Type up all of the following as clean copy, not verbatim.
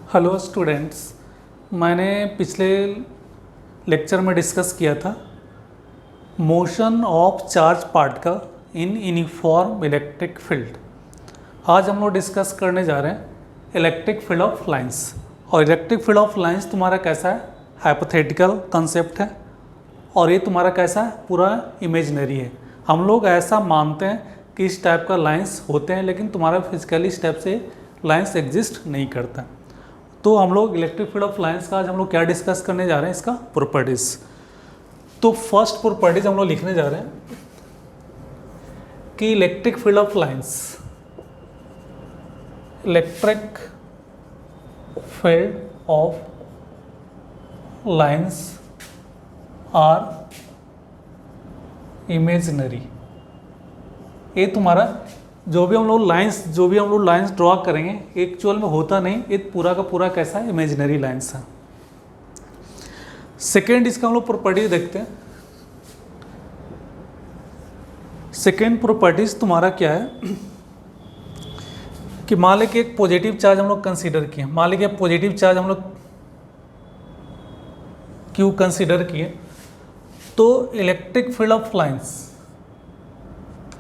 Hello students, मैंने पिछले lecture में डिस्कस किया था motion of charge particle in uniform electric field. आज हम लोग डिस्कस करने जा रहे हैं इलेक्ट्रिक फील्ड ऑफ लाइंस। और इलेक्ट्रिक फील्ड ऑफ लाइंस तुम्हारा कैसा है, हाइपोथेटिकल कंसेप्ट है और ये तुम्हारा कैसा है, पूरा इमेजिनरी है। हम लोग ऐसा मानते हैं कि इस टाइप का लाइंस होते हैं, लेकिन तुम्हारा फिजिकली इस टाइप से लाइंस एग्जिस्ट नहीं करता। तो हम लोग इलेक्ट्रिक फील्ड ऑफ लाइंस का आज हम लोग क्या डिस्कस करने जा रहे हैं, इसका प्रॉपर्टीज। तो फर्स्ट प्रॉपर्टीज हम लोग लिखने जा रहे हैं कि electric field of lines, electric field of lines are imaginary. ये तुम्हारा जो भी हम लोग लाइंस ड्रॉ करेंगे एक्चुअल में होता नहीं, ये पूरा का पूरा कैसा है, इमेजिनरी लाइंस है। सेकेंड इसका हम लोग प्रॉपर्टीज देखते हैं। सेकेंड प्रॉपर्टीज तुम्हारा क्या है कि मान लीजिए एक पॉजिटिव चार्ज हम लोग कंसीडर किए। मान लीजिए पॉजिटिव चार्ज हम लोग क्यू कंसीडर किए, तो इलेक्ट्रिक फील्ड ऑफ लाइंस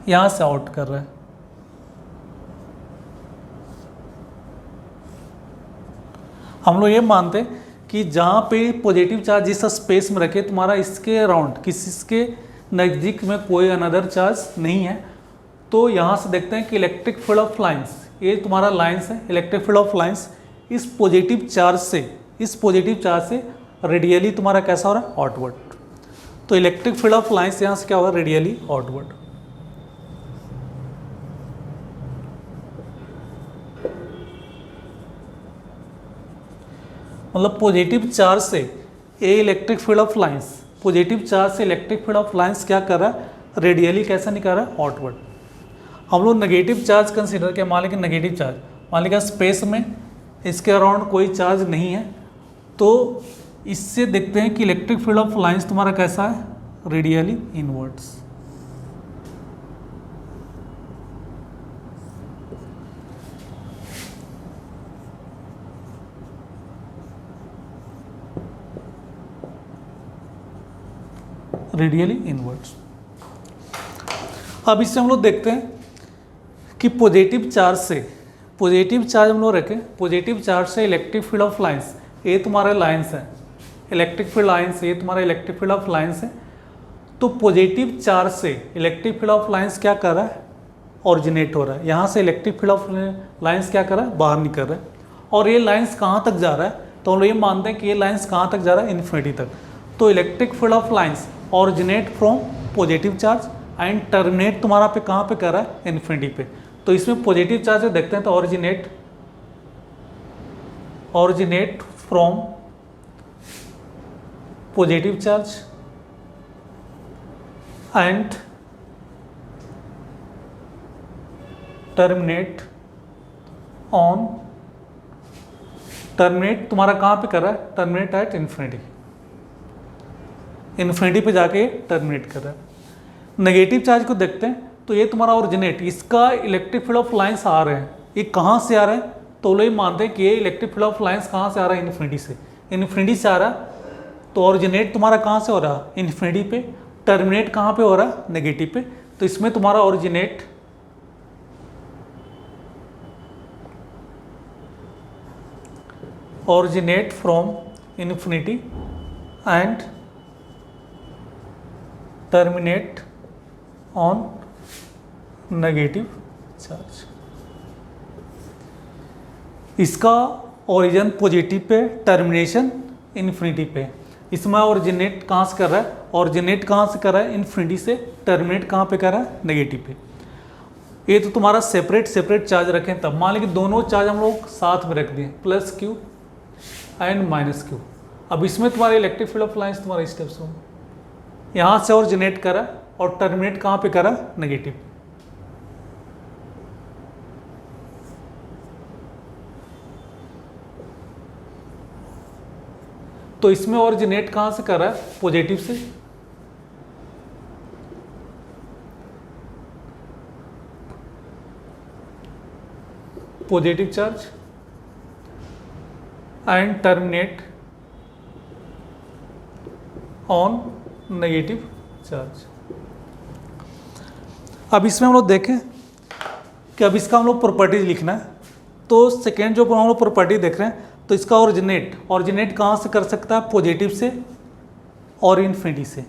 यहां से आउट कर रहा है। हम लोग ये मानते हैं कि जहाँ पे पॉजिटिव चार्ज जिस स्पेस में रखे, तुम्हारा इसके अराउंड इसके नज़दीक में कोई अनदर चार्ज नहीं है। तो यहाँ से देखते हैं कि इलेक्ट्रिक फील्ड ऑफ लाइंस, ये तुम्हारा लाइंस है। इलेक्ट्रिक फील्ड ऑफ लाइंस इस पॉजिटिव चार्ज से रेडियली तुम्हारा कैसा हो रहा है, आउटवर्ड। तो इलेक्ट्रिक फील्ड ऑफ लाइंस यहाँ से क्या होगा, रेडियली आउटवर्ड। मतलब पॉजिटिव चार्ज से electric field of lines, positive charge से इलेक्ट्रिक फील्ड ऑफ लाइंस क्या कर रहा है, रेडियली कैसा निकल रहा है, आउटवर्ड। हम लोग नेगेटिव चार्ज कंसीडर किया। मान लीजिए नेगेटिव चार्ज, मान लीजिए स्पेस में इसके अराउंड कोई चार्ज नहीं है, तो इससे देखते हैं कि इलेक्ट्रिक फील्ड ऑफ लाइंस तुम्हारा कैसा है, रेडियली इनवर्ड्स। Radially inwards. अब इससे हम लोग देखते हैं कि पॉजिटिव चार्ज हम लोग रखें, पॉजिटिव चार्ज से इलेक्ट्रिक फील्ड ऑफ लाइंस, ये तुम्हारे लाइंस है, इलेक्ट्रिक फील्ड लाइंस, ये तुम्हारा इलेक्ट्रिक फील्ड ऑफ लाइंस है। तो पॉजिटिव चार्ज से इलेक्ट्रिक फील्ड ऑफ लाइंस क्या कर रहा है, ऑरिजिनेट हो रहा है। यहाँ से इलेक्ट्रिक फील्ड ऑफ लाइंस क्या कर रहा है, बाहर निकल रहा है। और ये लाइंस कहाँ तक जा रहा है, तो हम लोग ये मानते हैं कि ये लाइंस कहाँ तक जा रहा है, इन्फिनिटी तक। तो electric field of lines originate from positive charge and terminate तुम्हारा पे कहाँ पे कर रहा है, इन्फिनिटी पे। तो इसमें पॉजिटिव चार्ज से देखते हैं तो originate from positive charge and terminate तुम्हारा कहाँ पे कर रहा है, टर्मिनेट एट इन्फिनिटी पे जाके टर्मिनेट कर रहा है। नेगेटिव चार्ज को देखते हैं तो ये तुम्हारा ओरिजिनेट, इसका इलेक्ट्रिक फील्ड ऑफ लाइंस आ रहे हैं, ये कहाँ से आ रहे हैं, तो लोग मानते हैं कि ये इलेक्ट्रिक फील्ड ऑफ लाइंस कहाँ से आ रहा है, इन्फिनिटी से आ रहा है। तो ओरिजिनेट तुम्हारा कहाँ से हो रहा है, इन्फिनिटी पे। टर्मिनेट कहाँ पे हो रहा है, नेगेटिव पे। तो इसमें तुम्हारा originate from infinity and terminate on negative charge. इसका origin positive pay, termination infinity पे। इसमें ओरिजिनेट कहाँ से कर रहा है, इन्फिनिटी से। टर्मिनेट कहाँ पे कर रहा है, नेगेटिव पे। ये तो तुम्हारा सेपरेट चार्ज रखें तब। मान लीजिए दोनों चार्ज हम लोग साथ में रख दिए, plus Q and minus Q. अब इसमें तुम्हारा इलेक्ट्रिक फील्ड ऑफ लाइंस तुम्हारा स्टेप्स होंगे, यहाँ से ओरिजिनेट करा और टर्मिनेट कहाँ पे करा, नेगेटिव। तो इसमें ओरिजिनेट कहाँ से करा है, पॉजिटिव से। Positive charge and terminate on negative charge. अब इसमें हम लोग देखें कि अब इसका हम लोग प्रॉपर्टीज लिखना है। तो सेकेंड जो हम लोग प्रॉपर्टी देख रहे हैं, तो इसका ऑरिजिनेट कहाँ से कर सकता है? पॉजिटिव से और इन्फिनिटी से।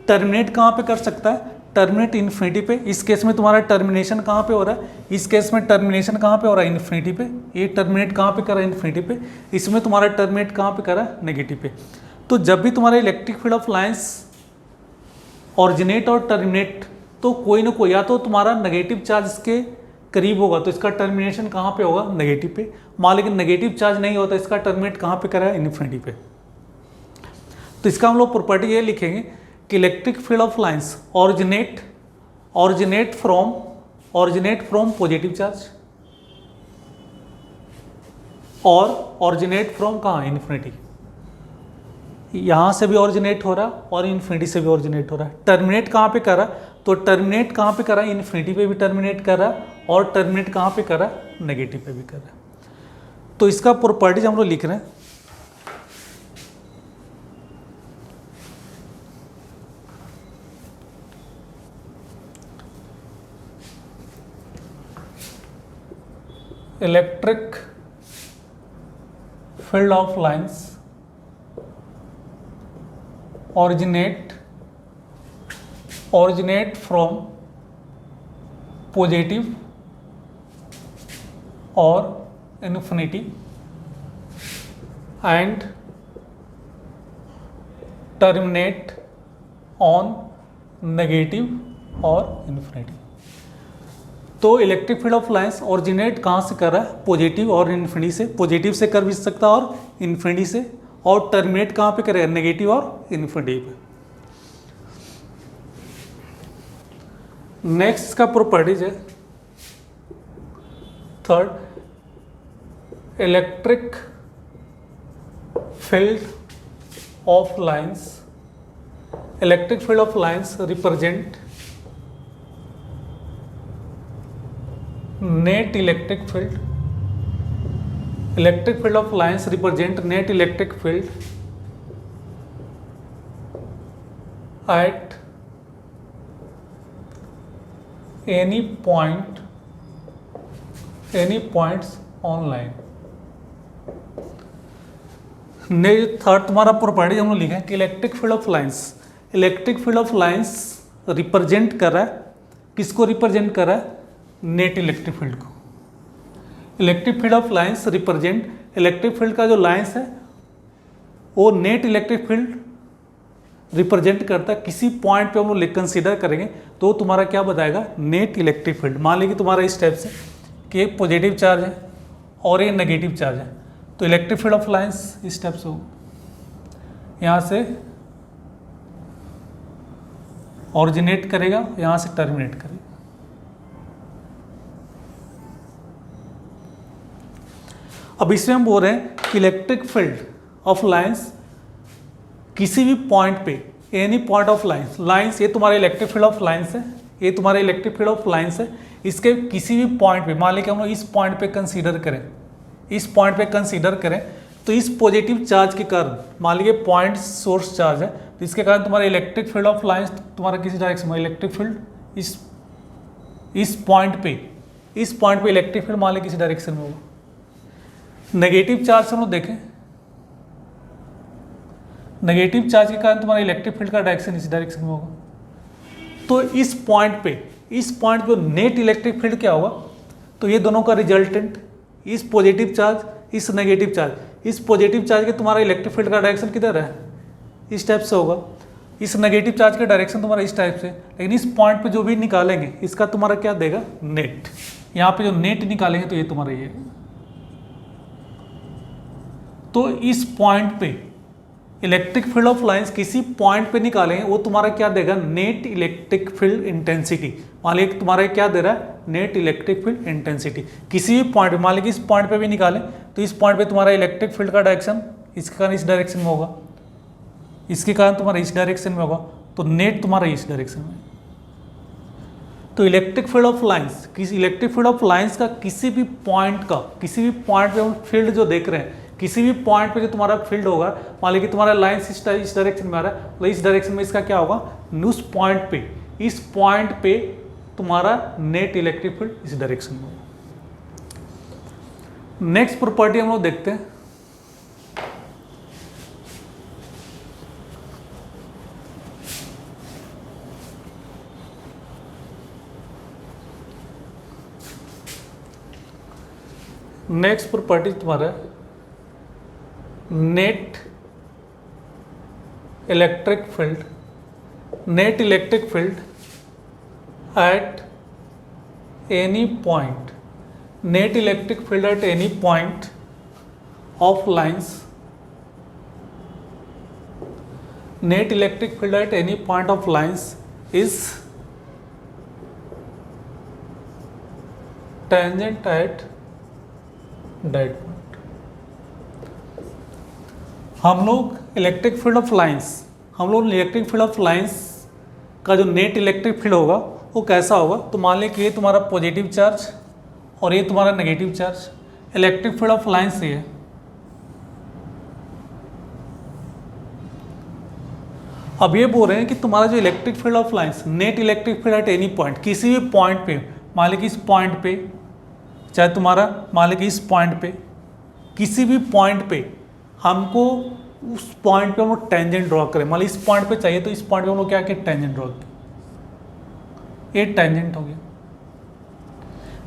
टर्मिनेट कहाँ पे कर सकता है? टर्मिनेट इन्फिनिटी पे। इस केस में तुम्हारा टर्मिनेशन कहाँ पे हो रहा है? इस केस में टर्मिनेशन कहाँ पे हो रहा है? इन्फिनिटी पे। ये टर्मिनेट कहाँ पे कर रहा है? इन्फिनिटी पे। इसमें तुम्हारा टर्मिनेट कहाँ पे कर रहा है? नेगेटिव पे। तो जब भी तुम्हारा electric field of lines originate और टर्मिनेट, तो कोई ना कोई, या तो तुम्हारा नेगेटिव चार्ज इसके करीब होगा तो इसका टर्मिनेशन कहाँ पे होगा? नेगेटिव पे। मान लेकिन नेगेटिव चार्ज नहीं होता, इसका टर्मिनेट कहाँ पे करा है? इन्फिनिटी पे। तो इसका हम लोग प्रॉपर्टी ये लिखेंगे कि electric field of lines originate from positive charge और ऑरिजिनेट फ्रॉम कहाँ? इन्फिनिटी। यहाँ से भी ऑरिजिनेट हो रहा और इन्फिनिटी से भी ऑरिजिनेट हो रहा है। टर्मिनेट कहाँ पे कर रहा? तो टर्मिनेट कहाँ पे कर रहा है? इन्फिनिटी पे भी टर्मिनेट कर रहा है और टर्मिनेट कहाँ पे कर रहा है? नेगेटिव पे भी कर रहा है। तो इसका प्रॉपर्टीज हम लोग लिख रहे हैं। Electric field of lines originate from positive or infinity and terminate on negative or infinity। तो electric field of lines originate कहाँ से कर रहा है? पॉजिटिव और इन्फिनिटी से। पॉजिटिव से कर भी सकता है और इन्फिनिटी से। और टर्मिनेट कहाँ पे करेगा? नेगेटिव और इन्फिनिटी पे। नेक्स्ट का प्रॉपर्टीज है third, electric field of lines represent net electric field. Electric field of lines represent net electric field at any points on line। Third तुम्हारा प्रॉपर्टी हम लोग लिखे कि electric field of lines represent कर रहा है, किसको रिप्रेजेंट कर रहा है? नेट इलेक्ट्रिक फील्ड को। Electric field of lines represent, electric field का जो लाइंस है वो नेट इलेक्ट्रिक फील्ड रिप्रेजेंट करता है। किसी पॉइंट पे हम लोग कंसीडर करेंगे तो तुम्हारा क्या बताएगा? Net electric field. मान लीजिए तुम्हारा इस टाइप से कि एक पॉजिटिव चार्ज है और ये नेगेटिव चार्ज है, तो इलेक्ट्रिक फील्ड ऑफ लाइंस इस टाइप से होगा, यहाँ से ऑरिजिनेट करेगा, यहाँ से टर्मिनेट करेगा। अब इसमें हम बोल रहे हैं कि इलेक्ट्रिक फील्ड ऑफ लाइंस किसी भी पॉइंट पे, एनी पॉइंट ऑफ लाइंस, ये तुम्हारा इलेक्ट्रिक फील्ड ऑफ लाइंस है, ये तुम्हारा इलेक्ट्रिक फील्ड ऑफ लाइंस है। इसके किसी भी पॉइंट पे, मान लीजिए हम लोग इस पॉइंट पे कंसीडर करें, तो इस पॉजिटिव चार्ज के कारण, मान लीजिए पॉइंट सोर्स चार्ज है, तो इसके कारण तुम्हारा इलेक्ट्रिक फील्ड ऑफ लाइंस तुम्हारा किसी डायरेक्शन में, इलेक्ट्रिक फील्ड इस पॉइंट पे इलेक्ट्रिक फील्ड मान लीजिए किसी डायरेक्शन में होगा। नेगेटिव चार्ज हम लोग देखें, नेगेटिव चार्ज के कारण तुम्हारा इलेक्ट्रिक फील्ड का डायरेक्शन इस डायरेक्शन में होगा। तो इस पॉइंट पे नेट इलेक्ट्रिक फील्ड क्या होगा? तो ये दोनों का रिजल्टेंट, इस पॉजिटिव चार्ज, इस नेगेटिव चार्ज, इस पॉजिटिव चार्ज के तुम्हारा इलेक्ट्रिक फील्ड का डायरेक्शन किधर है? इस टाइप से होगा। इस नेगेटिव चार्ज का डायरेक्शन तुम्हारा इस टाइप से, लेकिन इस पॉइंट पे जो भी निकालेंगे इसका तुम्हारा क्या देगा? नेट। यहाँ पे जो नेट निकालेंगे तो ये तुम्हारा ये। तो इस पॉइंट पे इलेक्ट्रिक फील्ड ऑफ लाइंस किसी पॉइंट पे निकालेंगे, वो तुम्हारा क्या देगा? Net electric field intensity. मान लीजिए तुम्हारा क्या दे रहा है? Net electric field intensity. किसी भी पॉइंट पे, मान लीजिए इस पॉइंट पे भी निकालें तो इस पॉइंट पे तुम्हारा इलेक्ट्रिक फील्ड का डायरेक्शन इसके कारण इस डायरेक्शन में होगा, इसके कारण तुम्हारा इस डायरेक्शन में होगा, तो नेट तुम्हारा इस डायरेक्शन में। तो इलेक्ट्रिक फील्ड ऑफ लाइंस का किसी भी पॉइंट पे हम फील्ड जो देख रहे हैं, किसी भी पॉइंट पे जो तुम्हारा फील्ड होगा, मान लीजिए कि तुम्हारा लाइन इस डायरेक्शन में आ रहा है, तो इस डायरेक्शन में इसका क्या होगा, उस पॉइंट पे, इस पॉइंट पे तुम्हारा नेट इलेक्ट्रिक फील्ड इस डायरेक्शन में होगा। नेक्स्ट प्रॉपर्टी हम लोग देखते हैं, नेक्स्ट प्रॉपर्टी तुम्हारा net electric field, net electric field at any point, net electric field at any point of lines, net electric field at any point of lines is tangent at date point. हम लोग electric field of lines, हम लोग electric field of lines का जो net electric field होगा वो कैसा होगा, तो मान लें कि ये तुम्हारा पॉजिटिव चार्ज और ये तुम्हारा negative charge, electric field of lines ये है। अब ये बोल रहे हैं कि तुम्हारा जो electric field of lines, net electric field at any point, किसी भी पॉइंट पे, मान लें कि इस पॉइंट पे, चाहे तुम्हारा मान लें कि इस पॉइंट पे, किसी भी पॉइंट पे हमको उस पॉइंट पे हम लोग टेंजेंट ड्रॉ करें, मान लीजिए इस पॉइंट पे चाहिए तो इस पॉइंट पे हम लोग क्या किया, टेंजेंट ड्रॉ किया, ये टेंजेंट हो गया।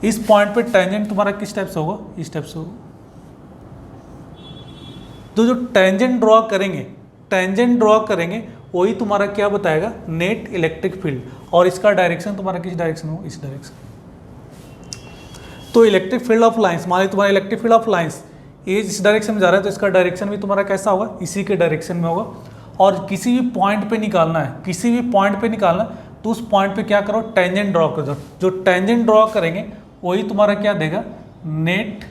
इस पॉइंट पे टेंजेंट तुम्हारा किस टाइप से होगा, इस टाइप से होगा। तो जो टेंजेंट ड्रॉ करेंगे, टेंजेंट ड्रॉ करेंगे वही तुम्हारा क्या बताएगा, नेट इलेक्ट्रिक फील्ड, और इसका डायरेक्शन तुम्हारा किस डायरेक्शन होगा, इस डायरेक्शन। तो इलेक्ट्रिक फील्ड ऑफ लाइंस, मान लीजिए तुम्हारा इलेक्ट्रिक फील्ड ऑफ लाइंस ये इस डायरेक्शन में जा रहा है तो इसका डायरेक्शन भी तुम्हारा कैसा होगा, इसी के डायरेक्शन में होगा। और किसी भी पॉइंट पे निकालना है, किसी भी पॉइंट पे निकालना तो उस पॉइंट पे क्या करो, टेंजेंट ड्रॉ कर दो। जो टेंजेंट ड्रॉ करेंगे वही तुम्हारा क्या देगा, नेट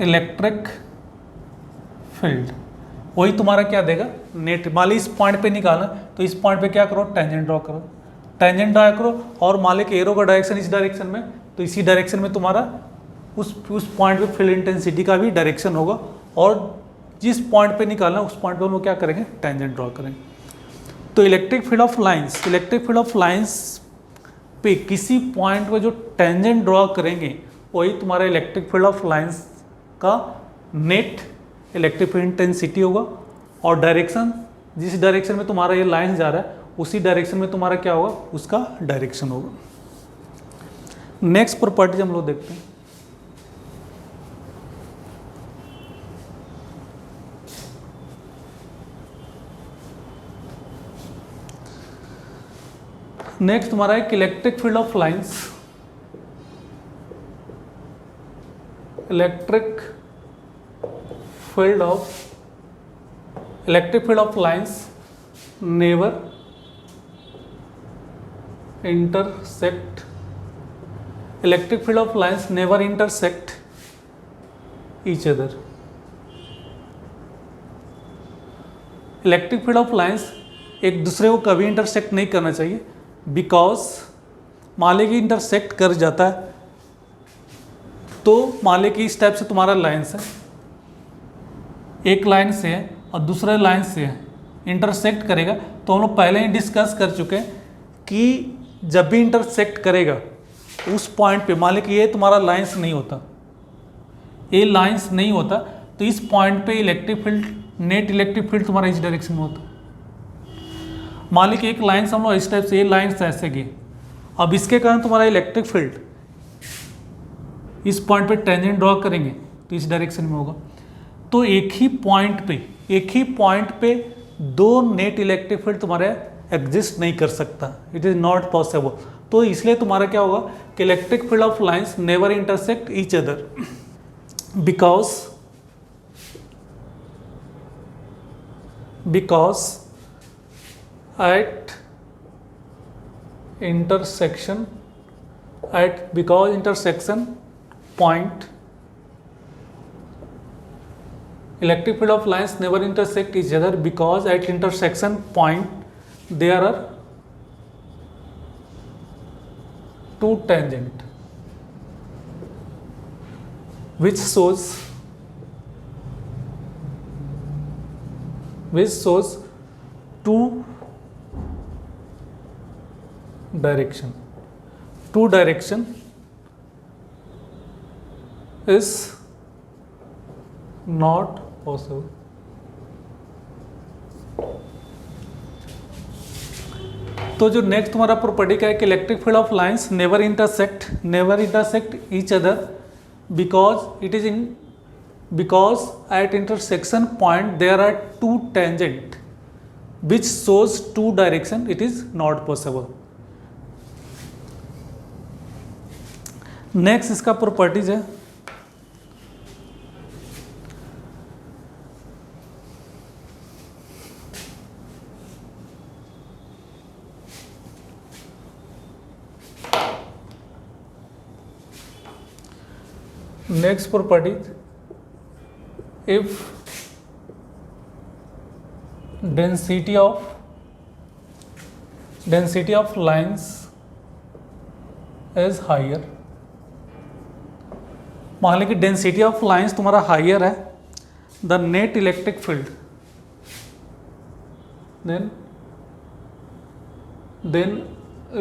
इलेक्ट्रिक फील्ड, वही तुम्हारा क्या देगा, नेट। मान लीजिए इस पॉइंट पे निकालना तो इस पॉइंट पे क्या करो, टेंजेंट ड्रॉ करो, टेंजेंट ड्रॉ करो। और मान लीजिए एरो का डायरेक्शन इस डायरेक्शन में, तो इसी डायरेक्शन में तुम्हारा उस पॉइंट पे फील्ड इंटेंसिटी का भी डायरेक्शन होगा, और जिस पॉइंट पे निकालना उस पॉइंट पे हम लोग क्या करेंगे, टेंजेंट ड्रॉ करेंगे। तो electric field of lines, electric field of lines पे किसी पॉइंट पे जो टेंजेंट ड्रॉ करेंगे वही तुम्हारा इलेक्ट्रिक फील्ड ऑफ लाइंस का नेट इलेक्ट्रिक फील्ड इंटेंसिटी होगा, और डायरेक्शन जिस डायरेक्शन में तुम्हारा ये लाइन जा रहा है उसी डायरेक्शन में तुम्हारा क्या होगा, उसका डायरेक्शन होगा। नेक्स्ट प्रॉपर्टी हम लोग देखते हैं, नेक्स्ट तुम्हारा एक electric field of lines, electric field of lines never intersect, electric field of lines never intersect each other. Electric field of lines एक दूसरे को कभी इंटरसेक्ट नहीं करना चाहिए, बिकॉज मान लीजिए कि इंटरसेक्ट कर जाता है तो मान लीजिए कि इस टाइप से तुम्हारा लाइंस है, एक लाइन से है और दूसरे लाइन से है, इंटरसेक्ट करेगा। तो हम लोग पहले ही डिस्कस कर चुके हैं कि जब भी इंटरसेक्ट करेगा उस पॉइंट पे, मान लीजिए कि ये तुम्हारा लाइंस नहीं होता, ये लाइंस नहीं होता, तो इस पॉइंट पे electric field, net electric field तुम्हारा इस डायरेक्शन में होता। मान लीजिए कि एक लाइन हम लोग इस टाइप से, ये लाइंस ऐसे गए, अब इसके कारण तुम्हारा इलेक्ट्रिक फील्ड इस पॉइंट पे टेंजेंट ड्रॉ करेंगे तो इस डायरेक्शन में होगा। तो एक ही पॉइंट पे दो नेट इलेक्ट्रिक फील्ड तुम्हारे एग्जिस्ट नहीं कर सकता, इट इज़ नॉट पॉसिबल। तो इसलिए तुम्हारा क्या होगा कि electric field of lines never intersect each other, because at intersection point electric field of lines never intersect each other, because at intersection point there are two tangent, which shows which shows two direction. Two direction is not possible. तो जो next तुम्हारा property का है कि electric field of lines never intersect each other because at intersection point there are two tangent which shows two direction, it is not possible. Next इसका properties है next properties, if density of lines is higher, मान लीजिए कि density of lines तुम्हारा higher है, the net electric field then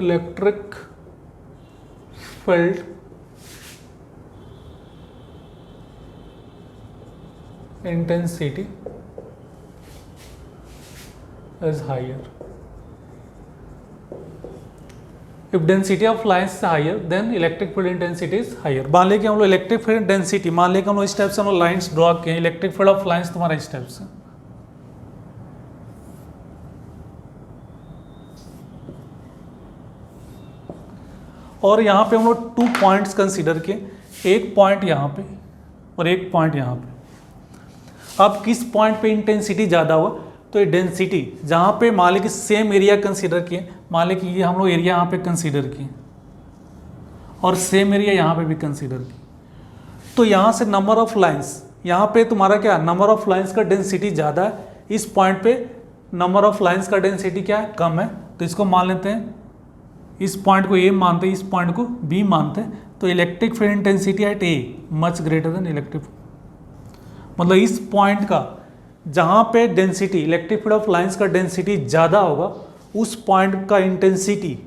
electric field intensity is higher. If density of lines is higher, then electric field intensity is higher. मान लें कि हम लोग इलेक्ट्रिक फील्ड डेंसिटी, मान लें कि हम लोग इस टाइप से हम लोग लाइन्स ड्रॉ किए, इलेक्ट्रिक फील्ड ऑफ लाइन्स तुम्हारा इस टाइप से, और यहाँ पे हम लोग 2 पॉइंट्स कंसीडर किए, एक पॉइंट यहाँ पे और एक पॉइंट यहाँ पे। अब किस पॉइंट पे इंटेंसिटी ज़्यादा हुआ, तो ये डेंसिटी जहाँ पे मान लीजिए कि सेम एरिया कंसीडर किए, मान लीजिए कि ये हम लोग एरिया यहाँ पे कंसीडर किए और सेम एरिया यहाँ पे भी कंसीडर किए, तो यहाँ से नंबर ऑफ लाइंस, यहाँ पे तुम्हारा क्या नंबर ऑफ लाइंस का डेंसिटी ज़्यादा है, इस पॉइंट पे नंबर ऑफ लाइंस का डेंसिटी क्या है, कम है, तो इसको मान लेते हैं, इस पॉइंट को ए मानते हैं, इस पॉइंट को बी मानते हैं, तो electric field intensity at a much greater than electric, मतलब इस पॉइंट का जहाँ पे density electric field of lines का डेंसिटी ज़्यादा होगा, उस पॉइंट का इंटेंसिटी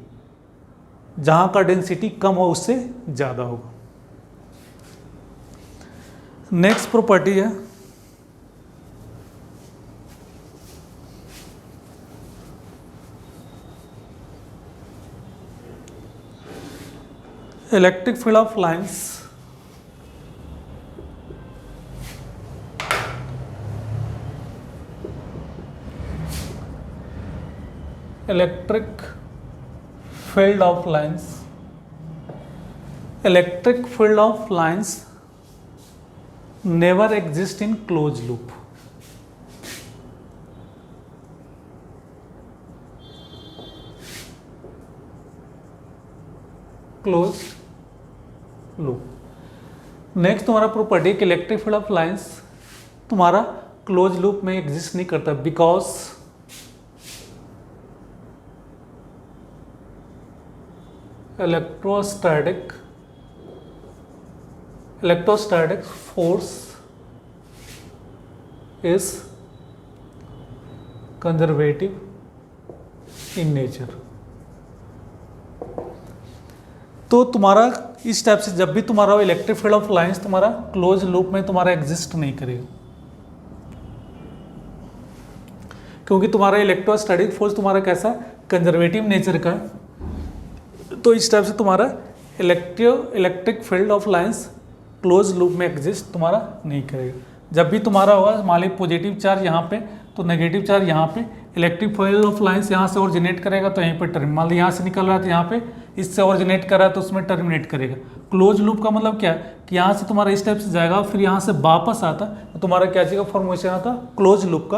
जहाँ का डेंसिटी कम हो उससे ज़्यादा होगा। नेक्स्ट प्रॉपर्टी है electric field of lines electric field of lines never exist in closed loop. Next तुम्हारा प्रॉपर्टी कि इलेक्ट्रिक फील्ड ऑफ लाइंस तुम्हारा क्लोज लूप में एग्जिस्ट नहीं करता, because electrostatic force is conservative in nature. तो तुम्हारा इस टाइप से जब भी तुम्हारा इलेक्ट्रिक फील्ड ऑफ लाइंस तुम्हारा क्लोज लूप में तुम्हारा एग्जिस्ट नहीं करेगा, क्योंकि तुम्हारा इलेक्ट्रोस्टैटिक फोर्स तुम्हारा कैसा कंजर्वेटिव नेचर का है, तो इस टाइप से तुम्हारा electric field of lines close loop में एग्जिस्ट तुम्हारा नहीं करेगा। जब भी तुम्हारा होगा मान लीजिए पॉजिटिव चार्ज यहाँ पे तो नेगेटिव चार्ज यहाँ पे, इलेक्ट्रिक फील्ड ऑफ लाइंस यहाँ से ओरिजिनेट करेगा तो यहीं पे टर्मिनेट, मान लीजिए यहाँ से निकल रहा है तो यहाँ पे इससे ओरिजिनेट कर रहा है तो उसमें टर्मिनेट करेगा। क्लोज लूप का मतलब क्या है कि यहाँ से तुम्हारा इस टाइप से जाएगा फिर यहाँ से वापस आता तो तुम्हारा क्या चीज़ का फॉर्मेशन आता क्लोज लूप का।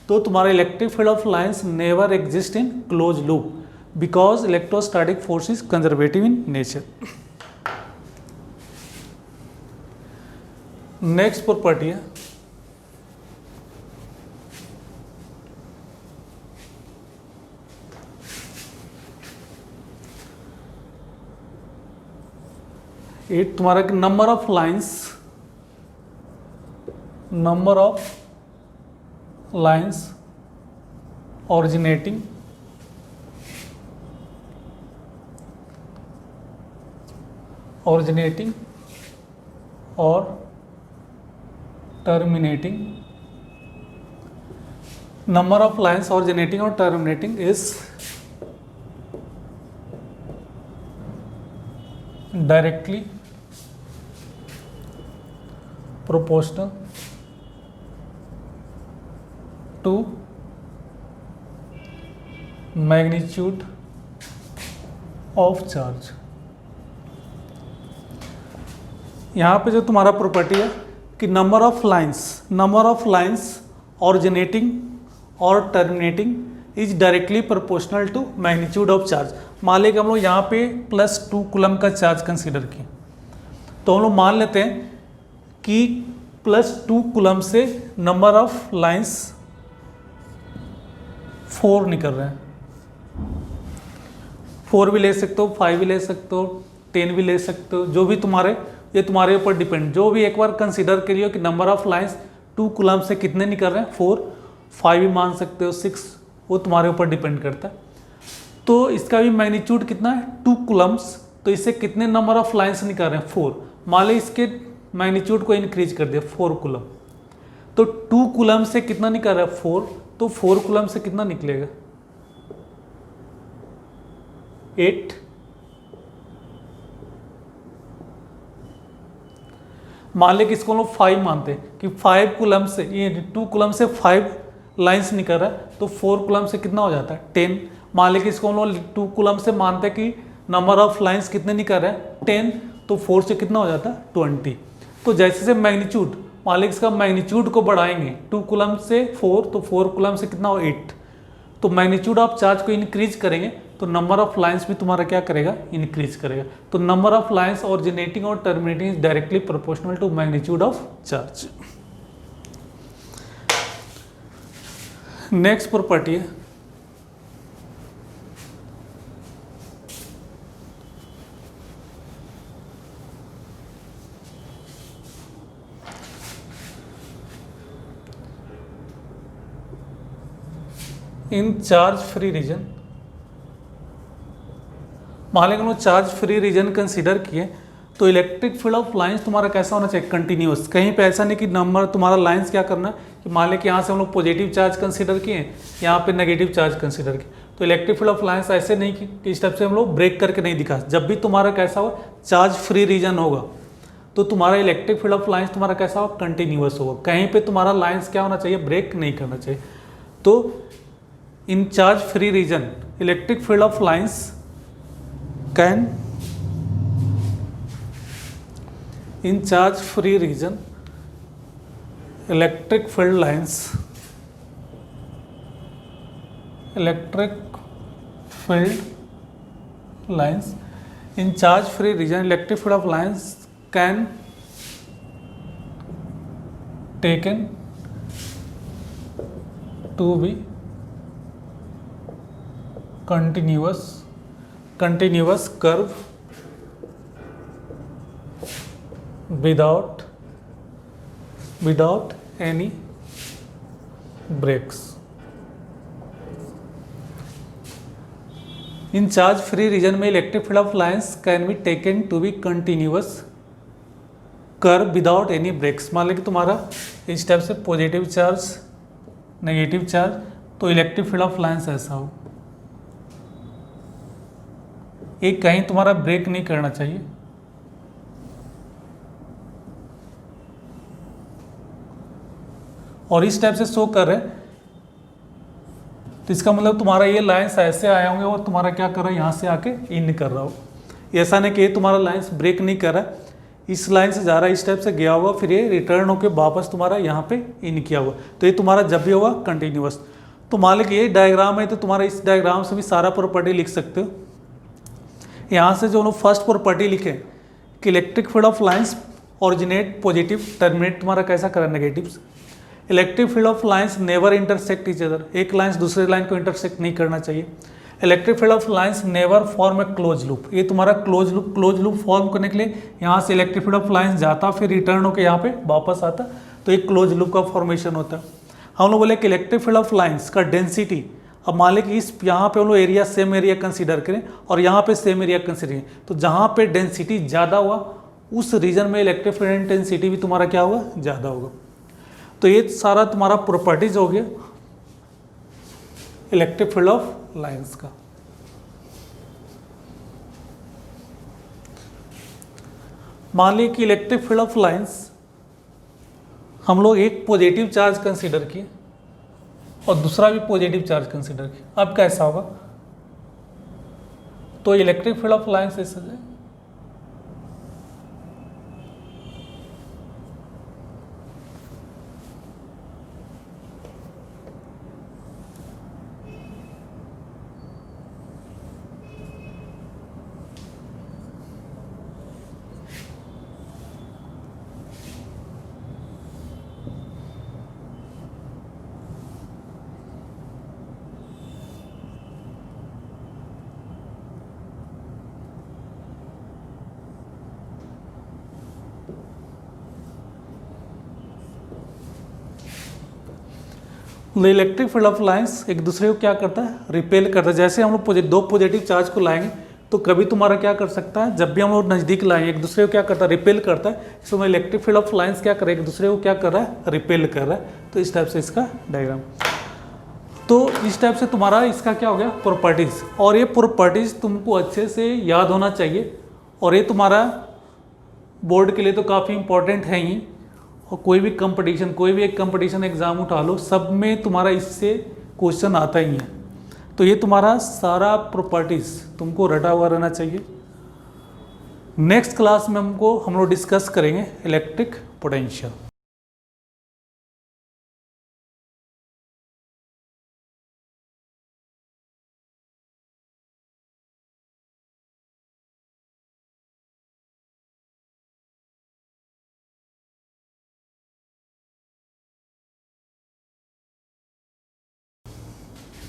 तो तुम्हारा electric field of lines never exist in close loop because electrostatic force is conservative in nature. Next property है ये तुम्हारा number of lines originating or terminating. Number of lines originating or terminating is directly proportional to magnitude of charge. यहाँ पे जो तुम्हारा property है कि number of lines originating और terminating is directly proportional to magnitude of charge. मान लें कि हम लोग यहाँ पे +2 कूलम का चार्ज कंसीडर किए, तो हम लोग मान लेते हैं कि +2 कूलम से नंबर ऑफ लाइंस 4 निकल रहे हैं। 4 भी ले सकते हो, 5 भी ले सकते हो, 10 भी ले सकते हो, जो भी ये तुम्हारे ऊपर डिपेंड। जो भी एक बार कंसीडर करिए कि नंबर ऑफ लाइंस 2 कूलम से कितने निकल रहे हैं, 4, 5 भी मान सकते हो, 6, वो तुम्हारे ऊपर डिपेंड करता है। तो इसका भी मैग्नीट्यूड कितना है, 2 कूलम्स, तो इससे कितने नंबर ऑफ लाइंस निकल रहे हैं, 4। मान लो इसके मैग्नीट्यूड को इंक्रीज कर दिया 4 कूलम, तो 2 कूलम से कितना निकल रहा है, 4, तो 4 कूलम से कितना निकलेगा, 8। मान ले कि इसको हम लोग 5 मानते हैं कि 5 कूलम से, ये 2 कूलम से 5 लाइंस निकल रहा है, तो 4 कूलम से कितना हो जाता है, 10। मान ले कि इसको हम लोग 2 कूलम से मानते हैं कि नंबर ऑफ लाइंस कितने निकल रहे हैं, 10, तो 4 से कितना हो जाता है, 20। तो जैसे से मैग्नीट्यूड, मान ले इसका मैग्नीट्यूड को बढ़ाएंगे 2 कूलम से 4, तो 4 कूलम से कितना हो, 8। तो मैग्नीट्यूड ऑफ चार्ज को इंक्रीज करेंगे तो नंबर ऑफ लाइंस भी तुम्हारा क्या करेगा, इंक्रीज करेगा। तो नंबर ऑफ लाइंस ऑरिजिनेटिंग और terminating is directly proportional to magnitude of charge. Next property है इन चार्ज फ्री रीजन। मान लें चार्ज फ्री रीजन कंसीडर किए तो इलेक्ट्रिक फील्ड ऑफ लाइंस तुम्हारा कैसा होना चाहिए, कंटिन्यूअस। कहीं पे ऐसा नहीं कि नंबर तुम्हारा लाइंस क्या करना है कि मान लें कि यहाँ से हम लोग पॉजिटिव चार्ज कंसीडर किए, यहाँ पे नेगेटिव चार्ज कंसीडर किए, तो इलेक्ट्रिक फील्ड ऑफ लाइंस ऐसे नहीं कि इस टाइप से हम लोग ब्रेक करके नहीं दिखा। जब भी तुम्हारा कैसा हो चार्ज फ्री रीजन होगा तो तुम्हारा इलेक्ट्रिक फील्ड ऑफ लाइंस तुम्हारा कैसा होगा, कंटिन्यूअस होगा। कहीं पर तुम्हारा लाइंस क्या होना चाहिए, ब्रेक नहीं करना चाहिए। तो in charge free region electric field of lines can, in charge free region electric field lines in charge free region electric field of lines can taken to be continuous curve without any breaks. In charge free region में electric field of lines can be taken to be continuous curve without any breaks. मान लें कि तुम्हारा इस type से positive charge negative charge, तो electric field of lines ऐसा हो, एक कहीं तुम्हारा ब्रेक नहीं करना चाहिए। और इस टाइप से शो कर रहे हैं तो इसका मतलब तुम्हारा ये लाइंस ऐसे आए होंगे और तुम्हारा क्या कर रहा है, यहाँ से आके इन कर रहा हो। ऐसा नहीं कि तुम्हारा लाइंस ब्रेक नहीं कर रहा है, इस लाइन से जा रहा है, इस टाइप से गया हुआ, फिर ये रिटर्न होकर वापस तुम्हारा यहाँ पे इन किया हुआ। तो ये तुम्हारा जब भी होगा कंटिन्यूअस। तो मान लो कि ये डायग्राम है, तो तुम्हारा इस डायग्राम से भी सारा प्रॉपर्टी लिख सकते हो। यहाँ से जो हम लोग फर्स्ट प्रॉपर्टी लिखे कि electric field of lines originate positive, terminate तुम्हारा कैसा करा, negative. Electric field of lines never intersect each other, एक लाइंस दूसरे लाइन को इंटरसेक्ट नहीं करना चाहिए। Electric field of lines never form A close loop, ये तुम्हारा क्लोज लूप फॉर्म करने के लिए यहाँ से इलेक्ट्रिक फील्ड ऑफ लाइंस जाता, फिर रिटर्न होकर यहाँ पे वापस आता, तो एक क्लोज लूप का फॉर्मेशन होता है। हम लोग बोले कि इलेक्ट्रिक फील्ड ऑफ लाइंस का डेंसिटी अब मान लें कि इस यहाँ पे हम लोग एरिया सेम एरिया कंसीडर करें और यहाँ पे सेम एरिया कंसीडर करें, तो जहाँ पे डेंसिटी ज़्यादा हुआ उस रीजन में इलेक्ट्रिक फील्ड इंटेंसिटी भी तुम्हारा क्या होगा, ज़्यादा होगा। तो ये सारा तुम्हारा प्रॉपर्टीज हो गया इलेक्ट्रिक फील्ड ऑफ लाइंस का। मान लीजिए कि इलेक्ट्रिक फील्ड ऑफ लाइंस हम लोग एक पॉजिटिव चार्ज कंसीडर किए और दूसरा भी पॉजिटिव चार्ज कंसीडर किया। अब कैसा होगा, तो इलेक्ट्रिक फील्ड ऑफ लाइंस ऐसा है, इलेक्ट्रिक फील्ड ऑफ लाइंस एक दूसरे को क्या करता है, रिपेल करता है। जैसे हम लोग दो पॉजिटिव चार्ज को लाएंगे तो कभी तुम्हारा क्या कर सकता है, जब भी हम लोग नज़दीक लाएंगे एक दूसरे को क्या करता है, रिपेल करता है। इसमें इलेक्ट्रिक फील्ड ऑफ लाइंस क्या कर रहा है, एक दूसरे को क्या कर रहा है, रिपेल कर रहा है। तो इस टाइप से इसका डायग्राम, तो इस टाइप से तुम्हारा इसका क्या हो गया, प्रॉपर्टीज़। और ये प्रॉपर्टीज़ तुमको अच्छे से याद होना चाहिए और ये तुम्हारा बोर्ड के लिए तो काफ़ी इंपॉर्टेंट है ही। और कोई भी कंपटीशन, कोई भी एक कंपटीशन एग्ज़ाम उठा लो, सब में तुम्हारा इससे क्वेश्चन आता ही है। तो ये तुम्हारा सारा प्रॉपर्टीज़ तुमको रटा हुआ रहना चाहिए। नेक्स्ट क्लास में हम लोग डिस्कस करेंगे इलेक्ट्रिक पोटेंशियल।